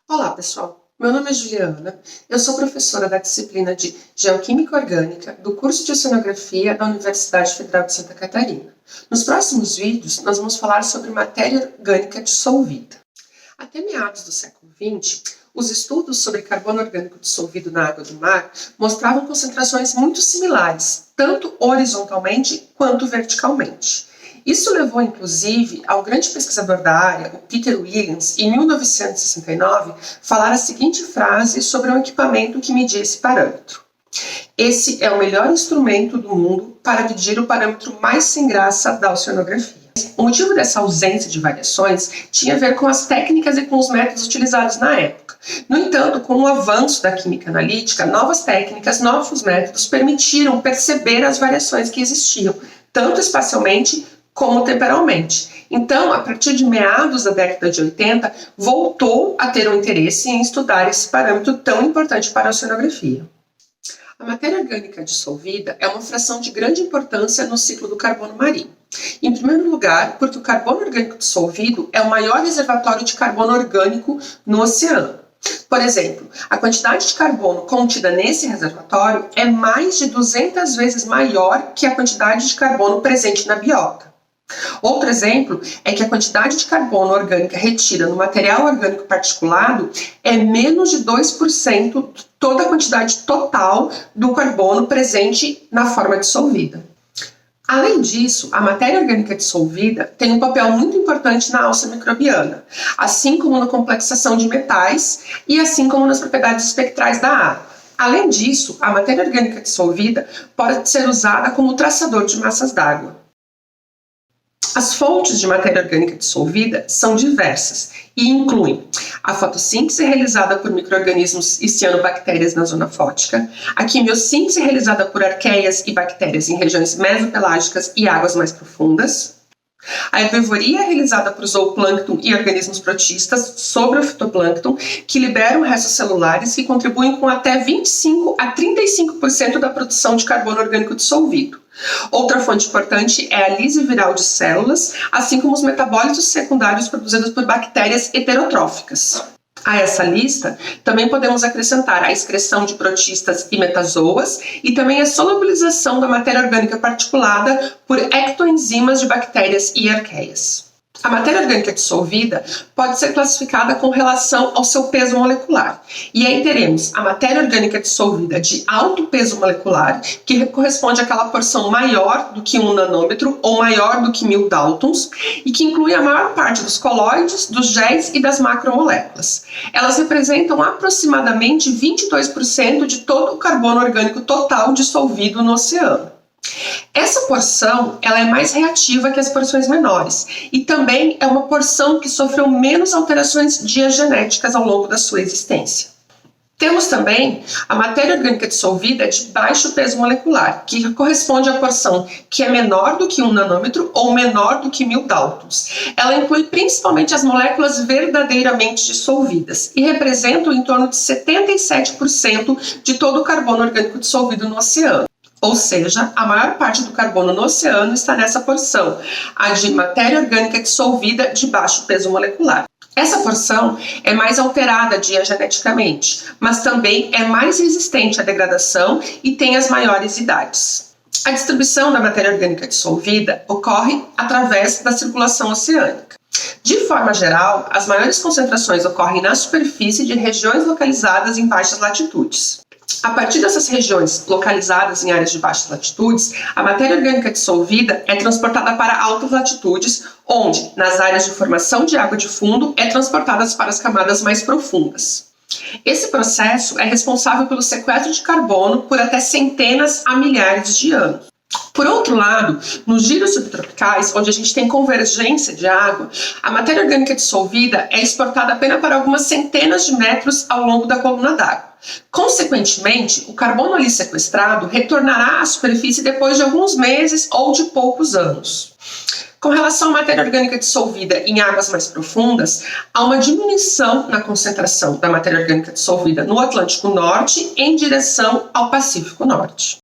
Olá, pessoal. Meu nome é Juliana. Eu sou professora da disciplina de Geoquímica Orgânica do curso de Oceanografia da Universidade Federal de Santa Catarina. Nos próximos vídeos, nós vamos falar sobre matéria orgânica dissolvida. Até meados do século XX, os estudos sobre carbono orgânico dissolvido na água do mar mostravam concentrações muito similares, tanto horizontalmente quanto verticalmente. Isso levou, inclusive, ao grande pesquisador da área, o Peter Williams, em 1969, falar a seguinte frase sobre um equipamento que media esse parâmetro: "Esse é o melhor instrumento do mundo para medir o parâmetro mais sem graça da oceanografia." O motivo dessa ausência de variações tinha a ver com as técnicas e com os métodos utilizados na época. No entanto, com o avanço da química analítica, novas técnicas, novos métodos permitiram perceber as variações que existiam, tanto espacialmente como temporalmente. Então, a partir de meados da década de 80, voltou a ter um interesse em estudar esse parâmetro tão importante para a oceanografia. A matéria orgânica dissolvida é uma fração de grande importância no ciclo do carbono marinho. Em primeiro lugar, porque o carbono orgânico dissolvido é o maior reservatório de carbono orgânico no oceano. Por exemplo, a quantidade de carbono contida nesse reservatório é mais de 200 vezes maior que a quantidade de carbono presente na biota. Outro exemplo é que a quantidade de carbono orgânica retida no material orgânico particulado é menos de 2% de toda a quantidade total do carbono presente na forma dissolvida. Além disso, a matéria orgânica dissolvida tem um papel muito importante na alça microbiana, assim como na complexação de metais e assim como nas propriedades espectrais da água. Além disso, a matéria orgânica dissolvida pode ser usada como traçador de massas d'água. As fontes de matéria orgânica dissolvida são diversas e incluem a fotossíntese realizada por micro-organismos e cianobactérias na zona fótica, a quimiossíntese realizada por arqueias e bactérias em regiões mesopelágicas e águas mais profundas, a herbivoria realizada por zooplâncton e organismos protistas sobre o fitoplâncton, que liberam restos celulares que contribuem com até 25 a 35% da produção de carbono orgânico dissolvido. Outra fonte importante é a lise viral de células, assim como os metabólitos secundários produzidos por bactérias heterotróficas. A essa lista, também podemos acrescentar a excreção de protistas e metazoas e também a solubilização da matéria orgânica particulada por ectoenzimas de bactérias e arqueias. A matéria orgânica dissolvida pode ser classificada com relação ao seu peso molecular. E aí teremos a matéria orgânica dissolvida de alto peso molecular, que corresponde àquela porção maior do que 1 nanômetro ou maior do que 1000 daltons, e que inclui a maior parte dos colóides, dos géis e das macromoléculas. Elas representam aproximadamente 22% de todo o carbono orgânico total dissolvido no oceano. Essa porção ela é mais reativa que as porções menores e também é uma porção que sofreu menos alterações diagenéticas ao longo da sua existência. Temos também a matéria orgânica dissolvida de baixo peso molecular, que corresponde à porção que é menor do que 1 nanômetro ou menor do que 1000 daltons. Ela inclui principalmente as moléculas verdadeiramente dissolvidas e representam em torno de 77% de todo o carbono orgânico dissolvido no oceano. Ou seja, a maior parte do carbono no oceano está nessa porção, a de matéria orgânica dissolvida de baixo peso molecular. Essa porção é mais alterada diageneticamente, mas também é mais resistente à degradação e tem as maiores idades. A distribuição da matéria orgânica dissolvida ocorre através da circulação oceânica. De forma geral, as maiores concentrações ocorrem na superfície de regiões localizadas em baixas latitudes. A partir dessas regiões localizadas em áreas de baixas latitudes, a matéria orgânica dissolvida é transportada para altas latitudes, onde, nas áreas de formação de água de fundo, é transportada para as camadas mais profundas. Esse processo é responsável pelo sequestro de carbono por até centenas a milhares de anos. Por outro lado, nos giros subtropicais, onde a gente tem convergência de água, a matéria orgânica dissolvida é exportada apenas para algumas centenas de metros ao longo da coluna d'água. Consequentemente, o carbono ali sequestrado retornará à superfície depois de alguns meses ou de poucos anos. Com relação à matéria orgânica dissolvida em águas mais profundas, há uma diminuição na concentração da matéria orgânica dissolvida no Atlântico Norte em direção ao Pacífico Norte.